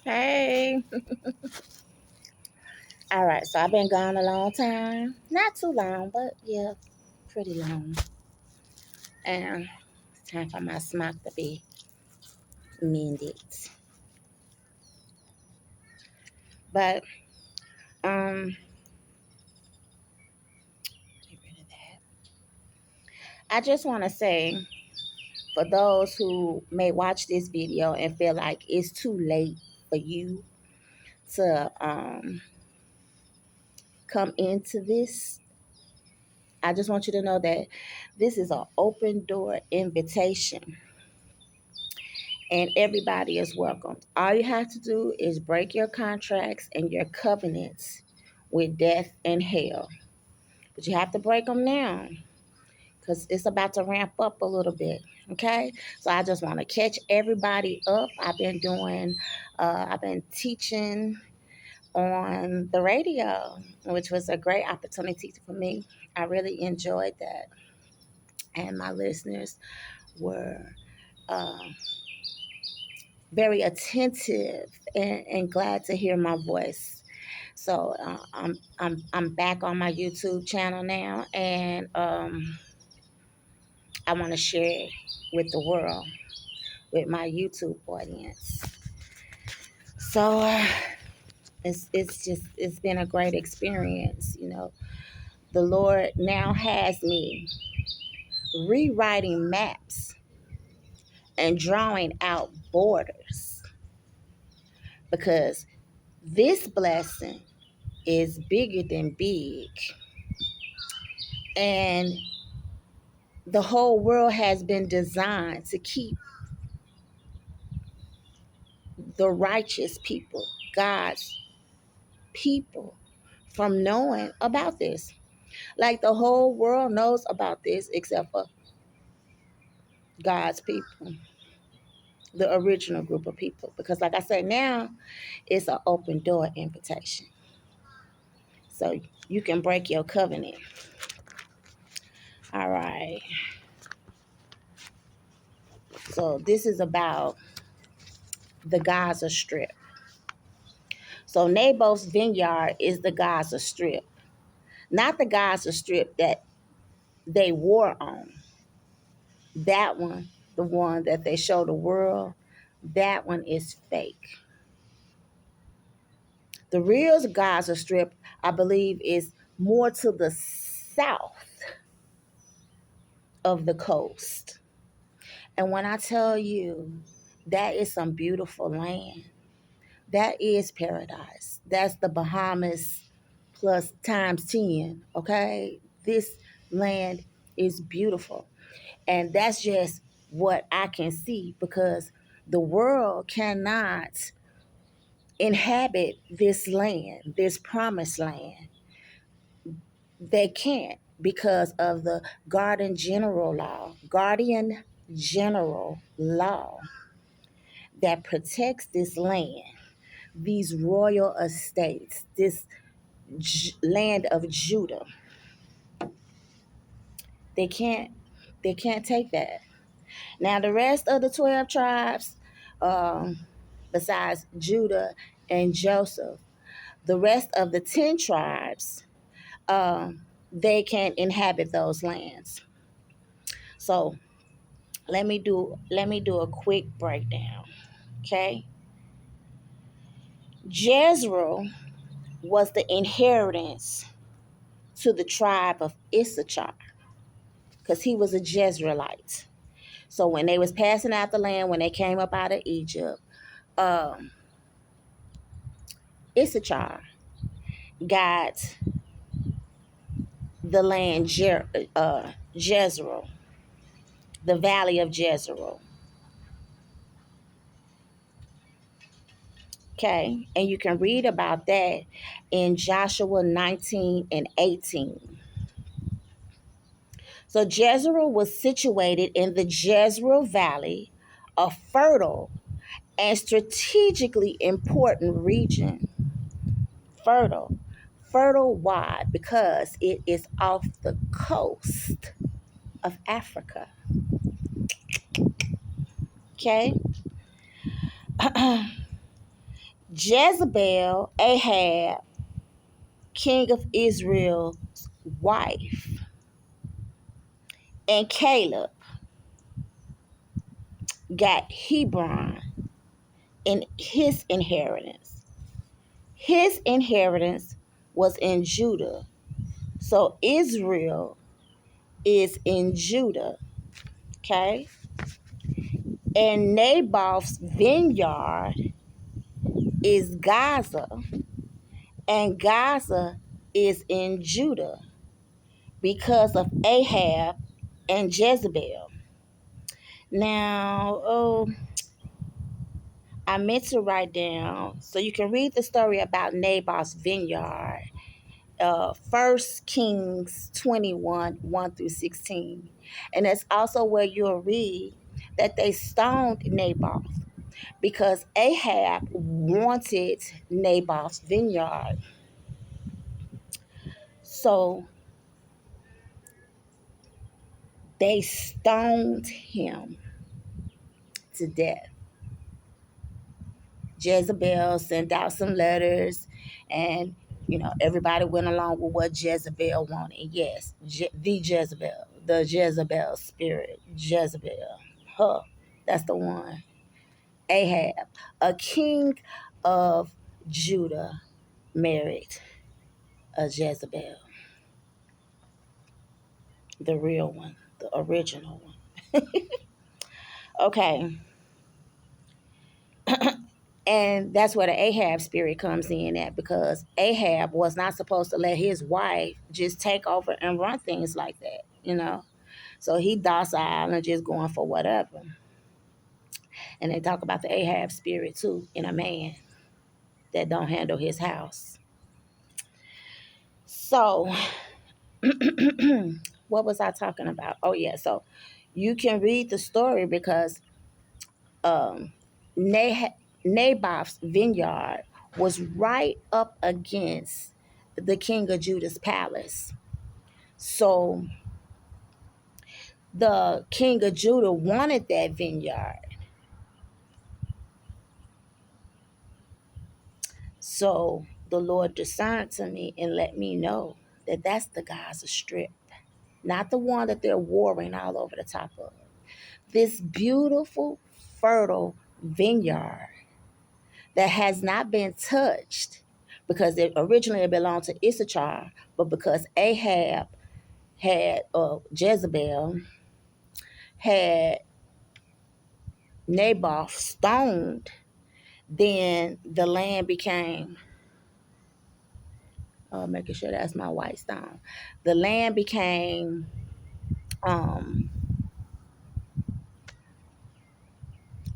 Hey. All right, so I've been gone a long time. Not too long, but yeah, pretty long. And it's time for my smock to be mended. But um get rid of that. I just want to say for those who may watch this video and feel like it's too late for you to come into this, I just want you to know that this is an open door invitation and everybody is welcome. All you have to do is break your contracts and your covenants with death and hell. But you have to break them now because it's about to ramp up a little bit. Okay, so I just want to catch everybody up. I've been teaching on the radio, which was a great opportunity for me. I really enjoyed that, and my listeners were uh, very attentive and glad to hear my voice. So I'm back on my YouTube channel now, and I want to share it with the world, with my YouTube audience. So it's been a great experience. The Lord now has me rewriting maps and drawing out borders because this blessing is bigger than big. And the whole world has been designed to keep the righteous people, God's people, from knowing about this. Like the whole world knows about this except for God's people, the original group of people. Because like I said, now it's an open door invitation. So you can break your covenant. All right. So this is about the Gaza Strip. So Naboth's vineyard is the Gaza Strip, not the Gaza Strip that they war on. That one, the one that they show the world, that one is fake. The real Gaza Strip, I believe, is more to the south of the coast. And when I tell you that is some beautiful land, that is paradise. That's the Bahamas plus times 10, okay? This land is beautiful. And that's just what I can see because the world cannot inhabit this land, this promised land. They can't because of the Guardian General Law that protects this land, these royal estates, this land of Judah. They can't take that. Now the rest of the 12 tribes, besides Judah and Joseph, the rest of the 10 tribes, they can inhabit those lands. So let me do a quick breakdown. Okay. Jezreel was the inheritance to the tribe of Issachar because he was a Jezreelite. So when they was passing out the land, when they came up out of Egypt, um, Issachar got the land Jezreel, the valley of Jezreel. Okay, and you can read about that in Joshua 19 and 18. So Jezreel was situated in the Jezreel Valley, a fertile and strategically important region. Fertile. Fertile why? Because it is off the coast of Africa. Okay? Jezebel, Ahab, king of Israel's wife, and Caleb got Hebron in his inheritance. His inheritance was in Judah. So Israel is in Judah. Okay? And Naboth's vineyard is Gaza. And Gaza is in Judah because of Ahab and Jezebel. Now, I meant to write down so you can read the story about Naboth's vineyard. 1 Kings 21, 1 through 16. And that's also where you'll read that they stoned Naboth because Ahab wanted Naboth's vineyard. So they stoned him to death. Jezebel sent out some letters, and everybody went along with what Jezebel wanted. Yes, the Jezebel spirit, Jezebel, her, that's the one. Ahab, a king of Judah, married a Jezebel, the real one, the original one. Okay. And that's where the Ahab spirit comes in at, because Ahab was not supposed to let his wife just take over and run things like that. So he docile and just going for whatever. And they talk about the Ahab spirit too in a man that don't handle his house. So what was I talking about? Oh yeah, so you can read the story because um, Naboth's vineyard was right up against the king of Judah's palace. So the king of Judah wanted that vineyard. So the Lord discerned to me and let me know that that's the Gaza Strip, not the one that they're warring all over the top of. This beautiful, fertile vineyard that has not been touched because it originally belonged to Issachar, but because Ahab had Jezebel had Naboth stoned, then the land became making sure that's my white stone. The land became um,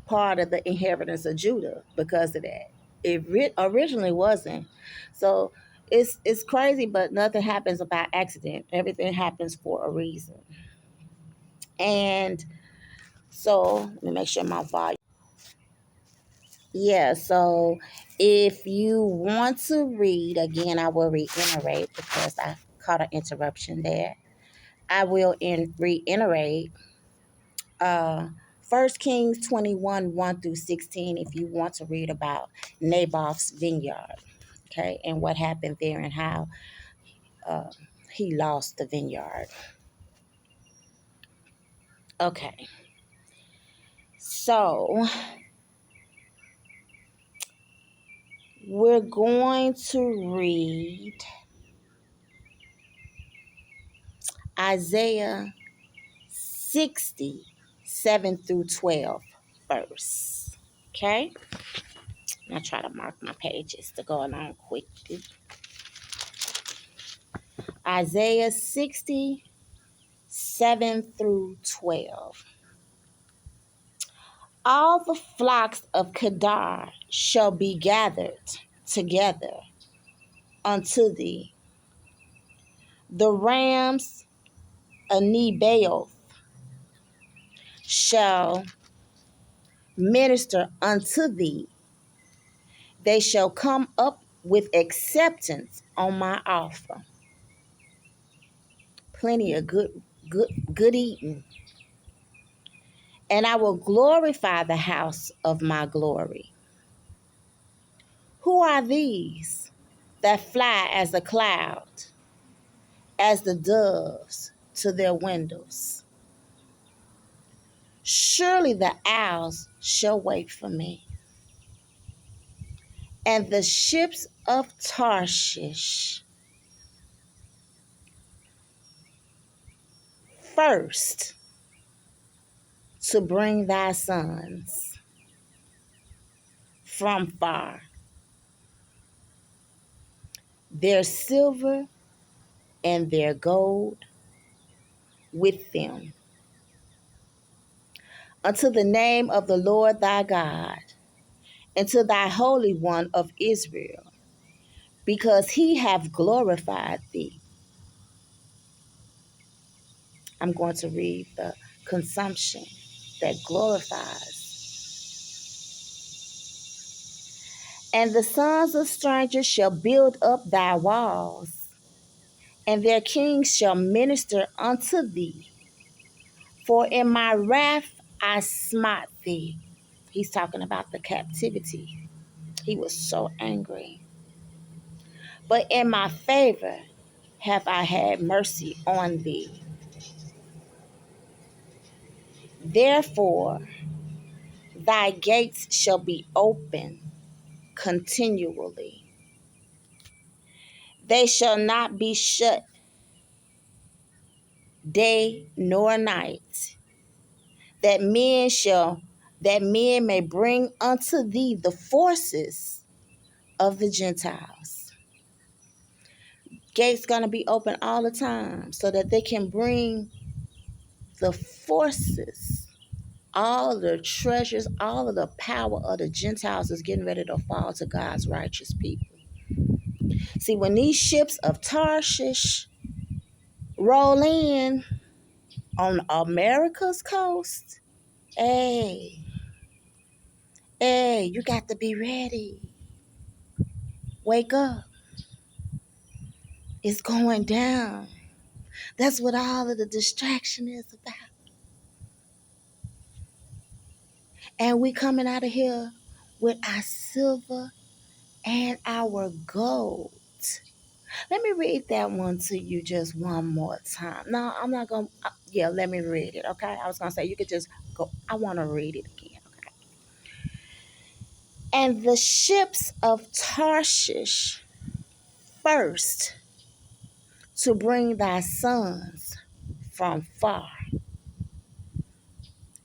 part of the inheritance of Judah because of that. It originally wasn't. So it's crazy, but nothing happens by accident. Everything happens for a reason. And so let me make sure my volume. Yeah, so if you want to read, again, I will reiterate because I caught an interruption there. I will reiterate 1 Kings 21, 1 through 16, if you want to read about Naboth's vineyard, okay, and what happened there and how uh, he lost the vineyard. Okay, so we're going to read Isaiah 60, 7 through 12 verse. Okay? I'll try to mark my pages to go along quickly. Isaiah 60, 7 through 12. All the flocks of Kedar shall be gathered together unto thee. The rams of Nebaioth shall minister unto thee. They shall come up with acceptance on my offer. Plenty of good eating. And I will glorify the house of my glory. Who are these that fly as a cloud, as the doves to their windows? Surely the owls shall wait for me, and the ships of Tarshish first to bring thy sons from far, their silver and their gold with them, unto the name of the Lord thy God, and to thy Holy One of Israel, because he hath glorified thee. I'm going to read the consumption that glorifies. And the sons of strangers shall build up thy walls, and their kings shall minister unto thee. For in my wrath I smite thee. He's talking about the captivity. He was so angry. But in my favor have I had mercy on thee. Therefore thy gates shall be open continually. They shall not be shut day nor night, that men may bring unto thee the forces of the Gentiles. Gates gonna be open all the time so that they can bring the forces, all the treasures, all of the power of the Gentiles is getting ready to fall to God's righteous people. See, when these ships of Tarshish roll in on America's coast, hey, you got to be ready. Wake up. It's going down. That's what all of the distraction is about. And we coming out of here with our silver and our gold. Let me read that one to you just one more time. No, I'm not going to. Yeah, let me read it, okay? I was going to say, you could just go. I want to read it again, okay? And the ships of Tarshish first to bring thy sons from far.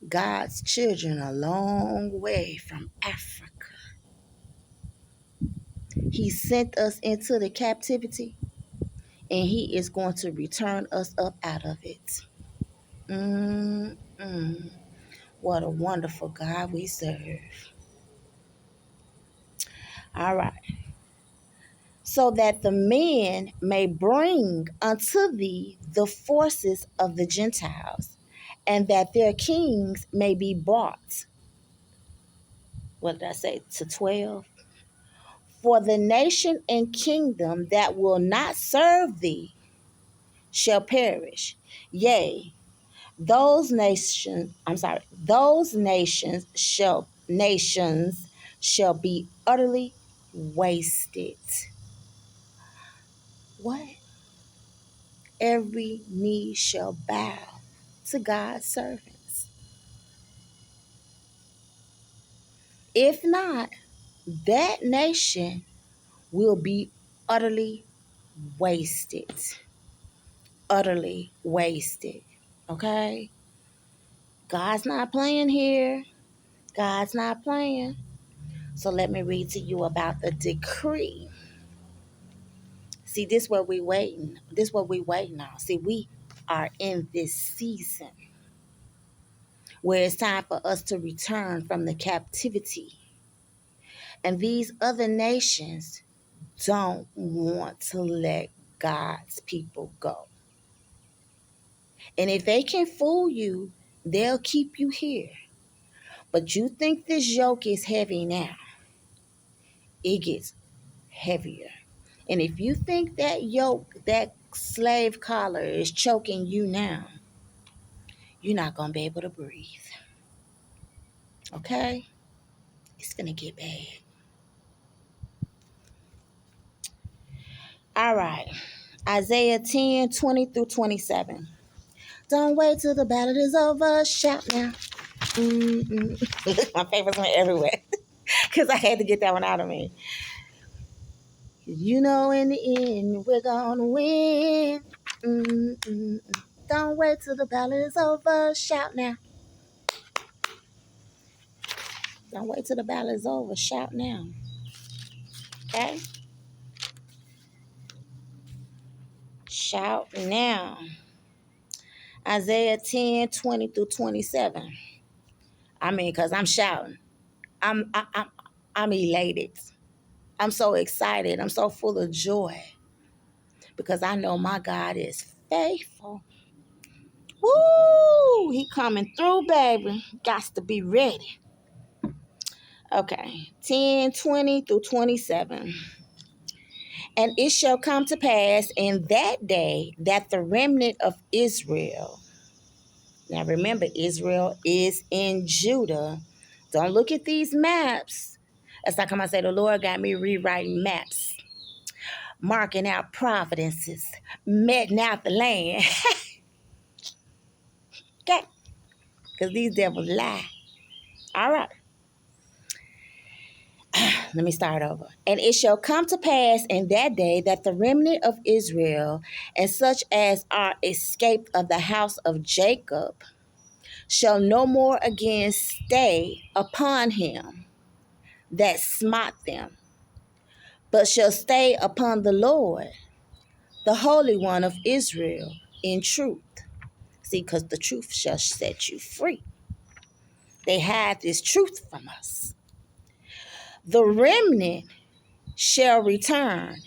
God's children a long way from Africa. He sent us into the captivity, and he is going to return us up out of it. Mm-mm. What a wonderful God we serve. All right. So that the men may bring unto thee the forces of the Gentiles, and that their kings may be brought. What did I say? To 12. For the nation and kingdom that will not serve thee shall perish. Yea, those nations shall be utterly wasted. What? Every knee shall bow to God's servants. If not, that nation will be utterly wasted. Utterly wasted. Okay? God's not playing here. God's not playing. So let me read to you about the decree. See, this is what we waiting. This is what we waiting on. See, we are in this season where it's time for us to return from the captivity. And these other nations don't want to let God's people go. And if they can fool you, they'll keep you here. But you think this yoke is heavy now, it gets heavier. And if you think that yoke, that slave collar is choking you now, you're not going to be able to breathe. Okay? It's going to get bad. All right. Isaiah 10:20-27. Don't wait till the battle is over. Shout now. My favorites went everywhere. Because I had to get that one out of me. You know, in the end, we're going to win. Mm-mm. Don't wait till the battle is over. Shout now. Don't wait till the battle is over. Shout now. Okay? Shout now. Isaiah 10:20-27. I mean, because I'm shouting. I'm elated. I'm so excited. I'm so full of joy because I know my God is faithful. Woo! He coming through, baby. Got to be ready. Okay. 10:20-27. And it shall come to pass in that day that the remnant of Israel. Now remember, Israel is in Judah. Don't look at these maps. That's like I say, the Lord got me rewriting maps, marking out providences, meting out the land. Okay? Because these devils lie. All right. Let me start over. And it shall come to pass in that day that the remnant of Israel and such as are escaped of the house of Jacob shall no more again stay upon him that smote them, but shall stay upon the Lord, the Holy One of Israel, in truth. See, because the truth shall set you free. They hide this truth from us. The remnant shall return,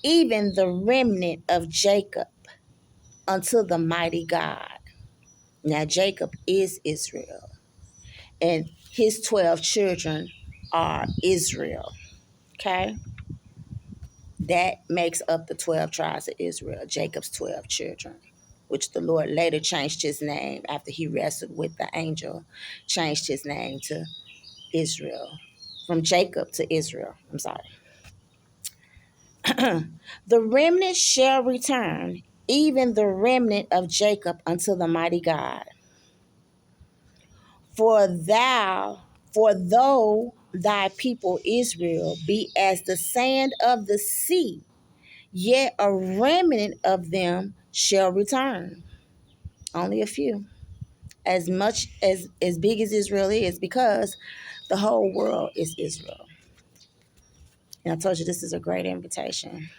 even the remnant of Jacob, unto the mighty God. Now, Jacob is Israel, and his 12 children are Israel. Okay? That makes up the 12 tribes of Israel, Jacob's 12 children, which the Lord later changed his name after he wrestled with the angel, changed his name to Israel, from Jacob to Israel. I'm sorry. The remnant shall return, even the remnant of Jacob, unto the mighty God. For though thy people Israel be as the sand of the sea, yet a remnant of them shall return. Only a few. As big as Israel is, because the whole world is Israel. And I told you this is a great invitation.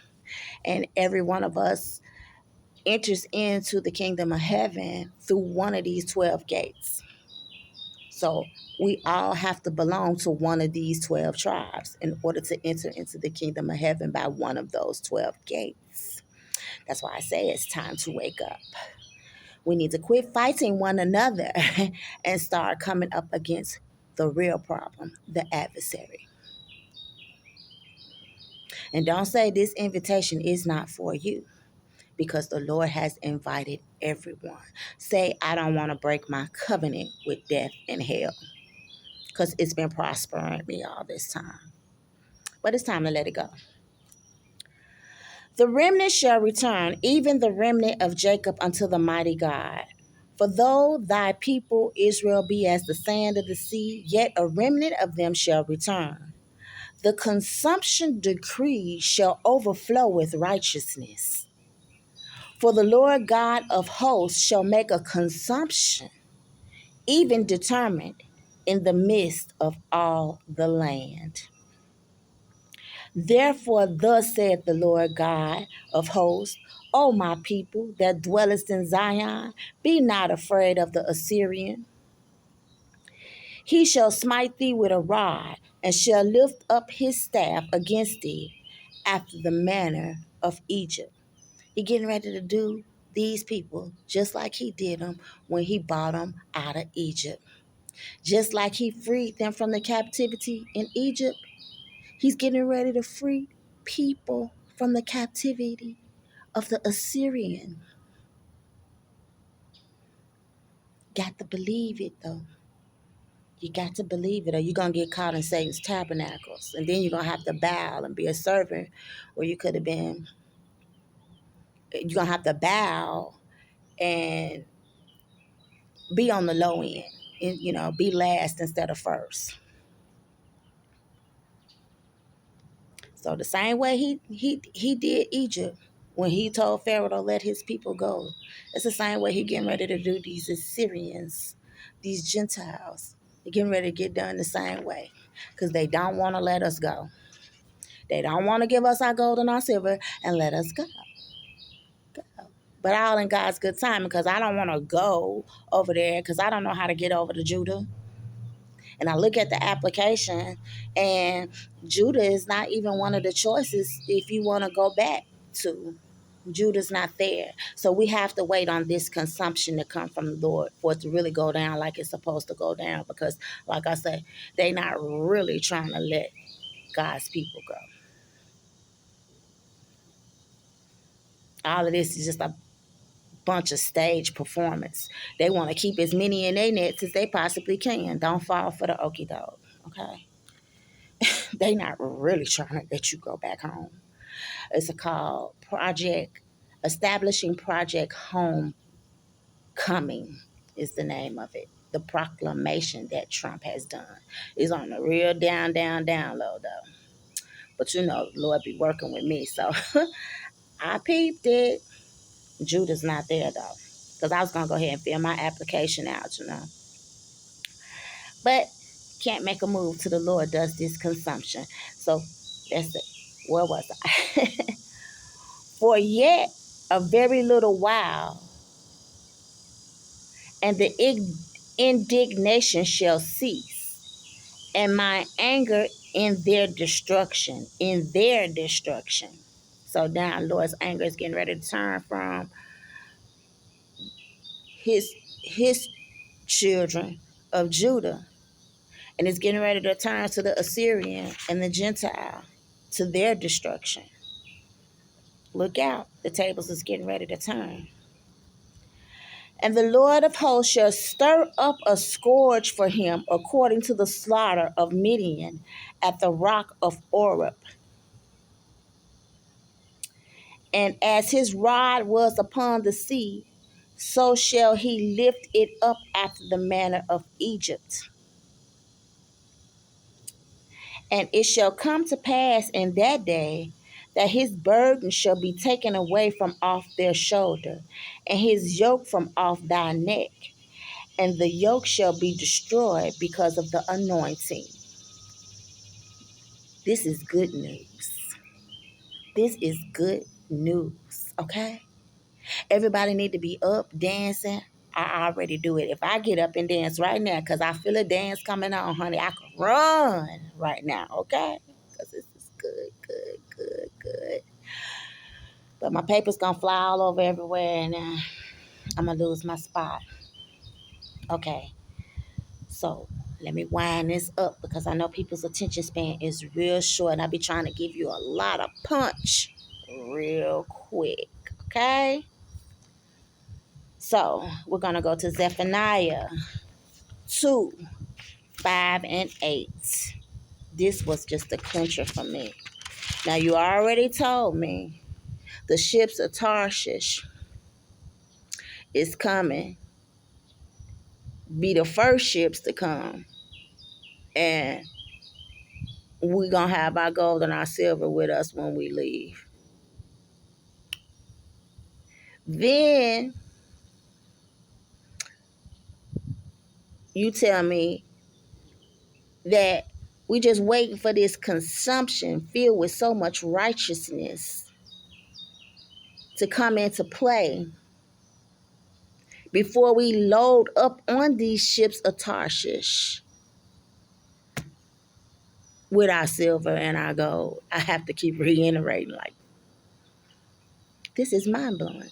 And every one of us enters into the kingdom of heaven through one of these 12 gates. So we all have to belong to one of these 12 tribes in order to enter into the kingdom of heaven by one of those 12 gates. That's why I say it's time to wake up. We need to quit fighting one another and start coming up against the real problem, the adversary. And don't say this invitation is not for you, because the Lord has invited everyone. Say, I don't want to break my covenant with death and hell, because it's been prospering me all this time. But it's time to let it go. The remnant shall return, even the remnant of Jacob, unto the mighty God. For though thy people Israel be as the sand of the sea, yet a remnant of them shall return. The consumption decree shall overflow with righteousness. For the Lord God of hosts shall make a consumption, even determined, in the midst of all the land. Therefore, thus saith the Lord God of hosts, O my people that dwellest in Zion, be not afraid of the Assyrian. He shall smite thee with a rod, and shall lift up his staff against thee, after the manner of Egypt. He getting ready to do these people just like he did them when he brought them out of Egypt. Just like he freed them from the captivity in Egypt, he's getting ready to free people from the captivity of the Assyrian. Got to believe it, though. You got to believe it, or you're going to get caught in Satan's tabernacles. And then you're going to have to bow and be a servant where you could have been You're going to have to bow and be on the low end. And, be last instead of first. So the same way he did Egypt when he told Pharaoh to let his people go. It's the same way he getting ready to do these Assyrians, these Gentiles. They're getting ready to get done the same way because they don't want to let us go. They don't want to give us our gold and our silver and let us go. But all in God's good time, because I don't want to go over there because I don't know how to get over to Judah. And I look at the application, and Judah is not even one of the choices if you want to go back to. Judah's not there. So we have to wait on this consumption to come from the Lord for it to really go down like it's supposed to go down. Because, like I said, they're not really trying to let God's people go. All of this is just a bunch of stage performance. They want to keep as many in their nets as they possibly can. Don't fall for the okie doke, okay? They not really trying to let you go back home. It's called Establishing Project Homecoming is the name of it. The proclamation that Trump has done is on the real down low though. But the Lord be working with me, so I peeped it. Judah's not there though, because I was gonna go ahead and fill my application out. But can't make a move till the Lord does this consumption. So that's it. Where was I? For yet a very little while, and the indignation shall cease, and my anger in their destruction. So now Lord's anger is getting ready to turn from his children of Judah, and it's getting ready to turn to the Assyrian and the Gentile, to their destruction. Look out, the tables is getting ready to turn. And the Lord of hosts shall stir up a scourge for him according to the slaughter of Midian at the rock of Oreb. And as his rod was upon the sea, so shall he lift it up after the manner of Egypt. And it shall come to pass in that day that his burden shall be taken away from off their shoulder, and his yoke from off thy neck, and the yoke shall be destroyed because of the anointing. This is good news. This is good news, okay? Everybody need to be up, dancing. I already do it. If I get up and dance right now because I feel a dance coming on, honey, I can run right now, okay? Because this is good. But my paper's going to fly all over everywhere, and I'm going to lose my spot. Okay. So let me wind this up because I know people's attention span is real short, and I be trying to give you a lot of punch real quick, okay? So we're going to go to Zephaniah 2, 5, and 8. This was just a clincher for me. Now, you already told me the ships of Tarshish is coming, be the first ships to come, and we're going to have our gold and our silver with us when we leave. Then you tell me that we just waiting for this consumption filled with so much righteousness to come into play before we load up on these ships of Tarshish with our silver and our gold. I have to keep reiterating, like, this is mind-blowing.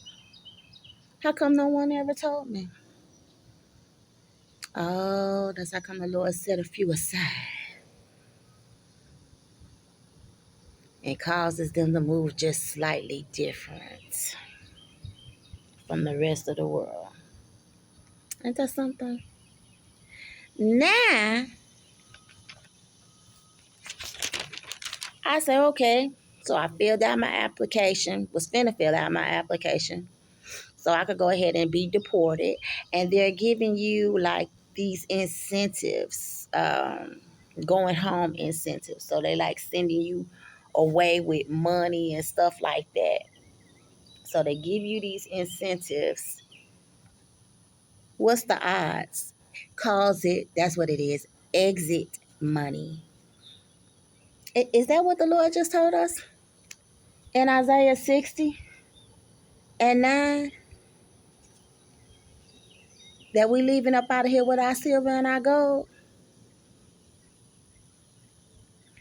How come no one ever told me? Oh, that's how come the Lord set a few aside and causes them to move just slightly different from the rest of the world. Ain't that something? Now, I say, okay, So I filled out my application, was finna fill out my application so I could go ahead and be deported. And they're giving you like these incentives, going home incentives. So they like sending you away with money and stuff like that. So they give you these incentives. What's the odds? Calls it, that's what it is, exit money. Is that what the Lord just told us in Isaiah 60 and 9? That we leaving up out of here with our silver and our gold?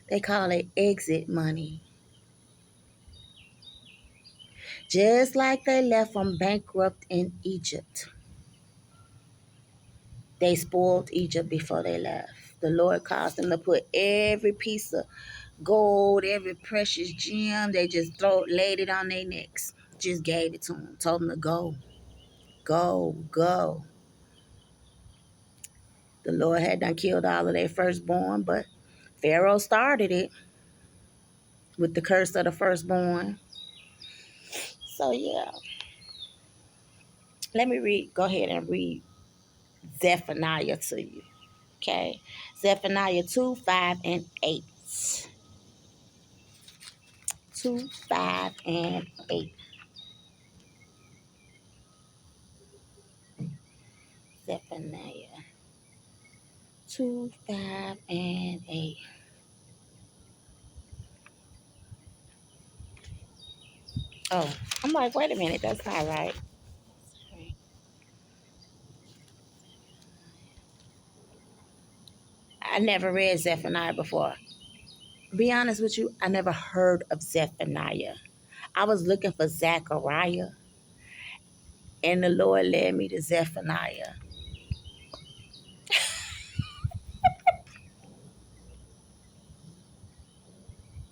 They call it exit money. Just like they left them bankrupt in Egypt. They spoiled Egypt before they left. The Lord caused them to put every piece of gold, every precious gem, they just laid it on their necks. Just gave it to them. Told them to go. Go, go. The Lord had done killed all of their firstborn, but Pharaoh started it with the curse of the firstborn. So yeah. Let me go ahead and read Zephaniah to you. Okay. Zephaniah 2, 5, and 8. 2, 5, and 8. Zephaniah 2, 5, and 8. Oh, I'm like, wait a minute, that's not right. I never read Zephaniah before. Be honest with you, I never heard of Zephaniah. I was looking for Zechariah, and the Lord led me to Zephaniah.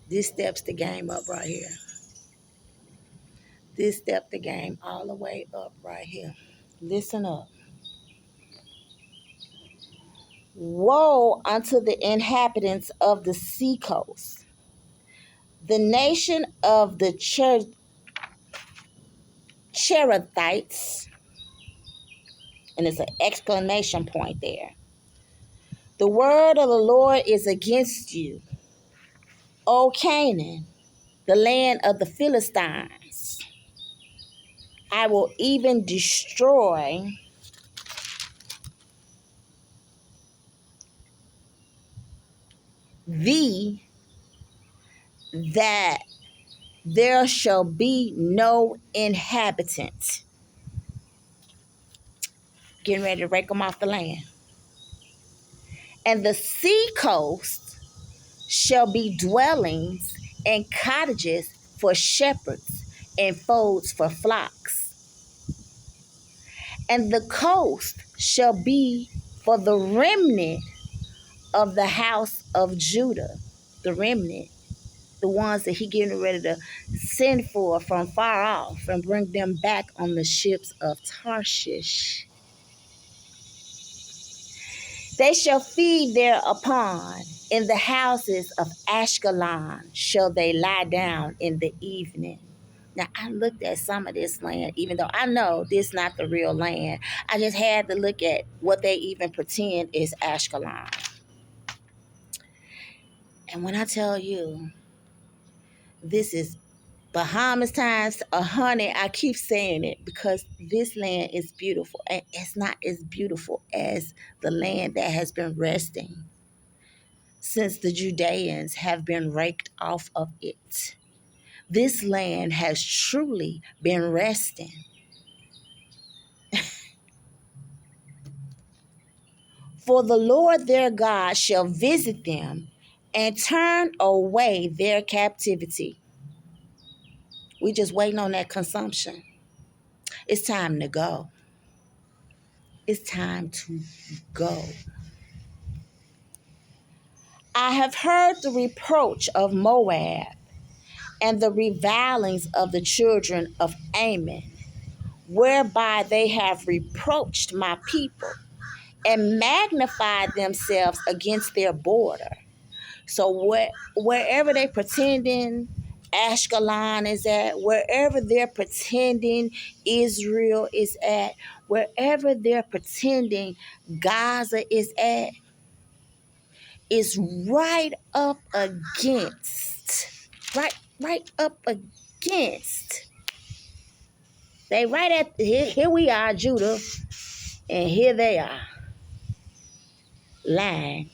This steps the game up right here. This stepped the game all the way up right here. Listen up. Woe unto the inhabitants of the seacoast, the nation of the Cherethites, and it's an exclamation point there. The word of the Lord is against you, O Canaan, the land of the Philistines. I will even destroy thee, that there shall be no inhabitant. Getting ready to rake them off the land. And the sea coast shall be dwellings and cottages for shepherds and folds for flocks. And the coast shall be for the remnant of the house of Judah. The remnant. The ones that he getting ready to send for from far off and bring them back on the ships of Tarshish. They shall feed thereupon. In the houses of Ashkelon shall they lie down in the evening. Now, I looked at some of this land, even though I know this is not the real land. I just had to look at what they even pretend is Ashkelon. And when I tell you, this is Bahamas times 100, I keep saying it because this land is beautiful. And it's not as beautiful as the land that has been resting since the Judeans have been raked off of it. This land has truly been resting. For the Lord their God shall visit them and turn away their captivity. We just waiting on that consumption. It's time to go. It's time to go. I have heard the reproach of Moab and the revilings of the children of Ammon, whereby they have reproached my people and magnified themselves against their border. So wherever they pretending Ashkelon is at, wherever they're pretending Israel is at, wherever they're pretending Gaza is right up against, right up against. They right at here we are, Judah, and here they are, lying.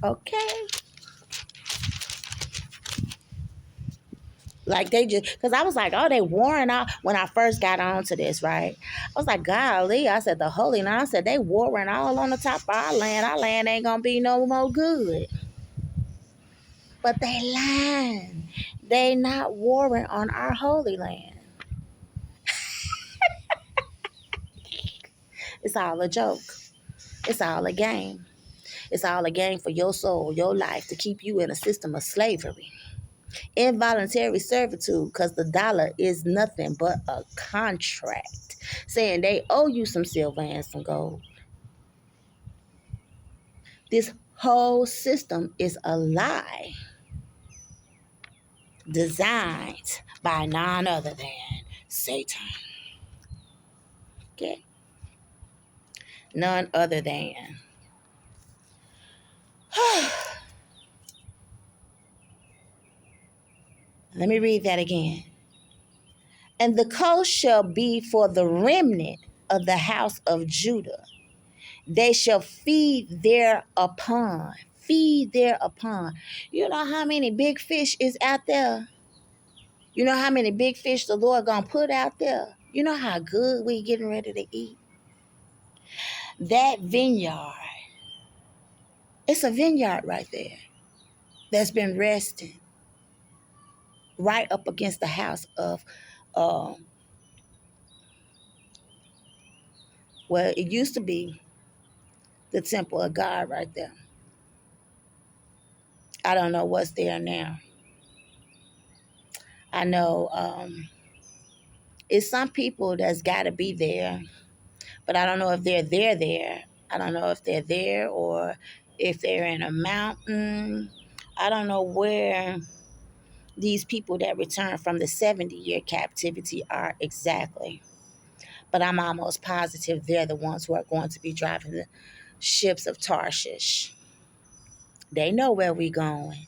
Okay. Like they just, because I was like, oh, they warring out when I first got onto this, right? I was like, golly, I said, the Holy Land, I said, they warring all on the top of our land. Our land ain't going to be no more good. But they lying. They not warring on our Holy Land. It's all a joke. It's all a game. It's all a game for your soul, your life, to keep you in a system of slavery. Involuntary servitude, because the dollar is nothing but a contract saying they owe you some silver and some gold. This whole system is a lie designed by none other than Satan. Okay? None other than. Let me read that again. And the coast shall be for the remnant of the house of Judah. They shall feed thereupon. Feed thereupon. You know how many big fish is out there? You know how many big fish the Lord gonna put out there? You know how good we getting ready to eat? That vineyard, it's a vineyard right there that's been resting right up against the house of, well, it used to be the temple of God right there. I don't know what's there now. I know it's some people that's got to be there, but I don't know if they're there. I don't know if they're there or if they're in a mountain. I don't know where these people that return from the 70-year captivity are exactly. But I'm almost positive they're the ones who are going to be driving the ships of Tarshish. They know where we're going.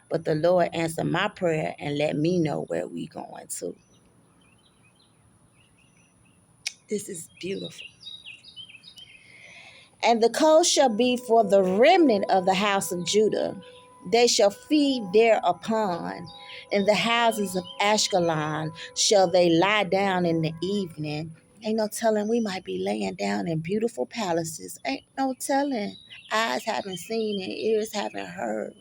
But the Lord answered my prayer and let me know where we're going to. This is beautiful. And the coast shall be for the remnant of the house of Judah. They shall feed thereupon. In the houses of Ashkelon shall they lie down in the evening. Ain't no telling, we might be laying down in beautiful palaces. Ain't no telling. Eyes haven't seen and ears haven't heard.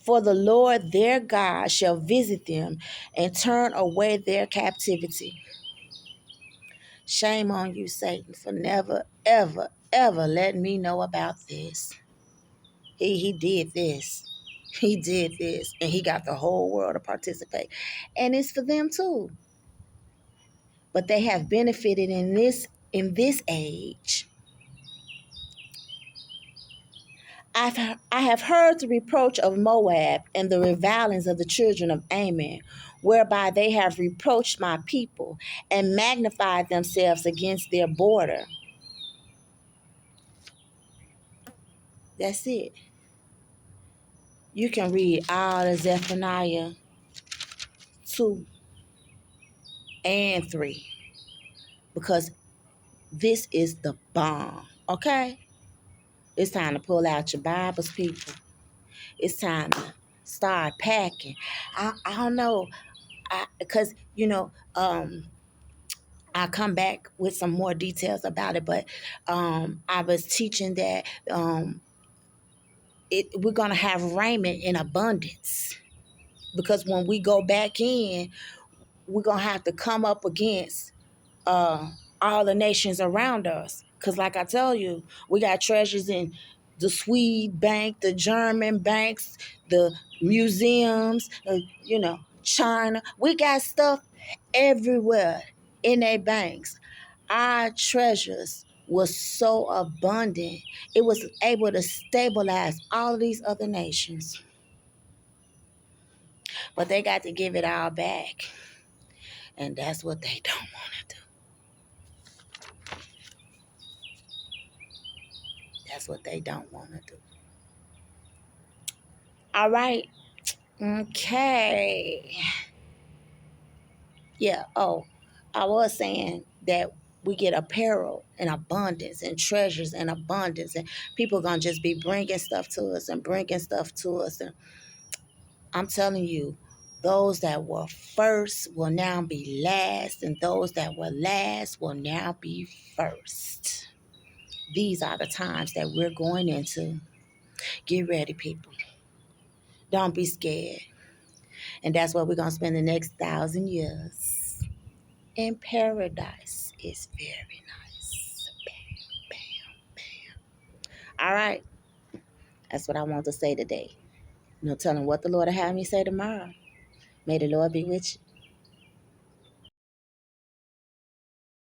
For the Lord their God shall visit them and turn away their captivity. Shame on you, Satan, for never, ever, ever letting me know about this. He did this. He did this. And he got the whole world to participate. And it's for them too. But they have benefited in this age. I have heard the reproach of Moab and the revilings of the children of Ammon, whereby they have reproached my people and magnified themselves against their border. That's it. You can read all of Zephaniah 2 and 3 because this is the bomb, okay? It's time to pull out your Bibles, people. It's time to start packing. I don't know, because, I'll come back with some more details about it, but I was teaching that we're going to have raiment in abundance because when we go back in, we're going to have to come up against all the nations around us. Because like I tell you, we got treasures in the Swede bank, the German banks, the museums, China. We got stuff everywhere in their banks. Our treasures was so abundant. It was able to stabilize all of these other nations. But they got to give it all back. And that's what they don't want to do. That's what they don't want to do. All right. Okay. Yeah. Oh, I was saying that we get apparel in abundance and treasures in abundance. And people going to just be bringing stuff to us and bringing stuff to us. And I'm telling you, those that were first will now be last. And those that were last will now be first. These are the times that we're going into. Get ready, people. Don't be scared. And that's where we're going to spend the next 1,000 years. In paradise. It's very nice. Bam, bam, bam. All right. That's what I want to say today. No telling what the Lord will have me say tomorrow. May the Lord be with you.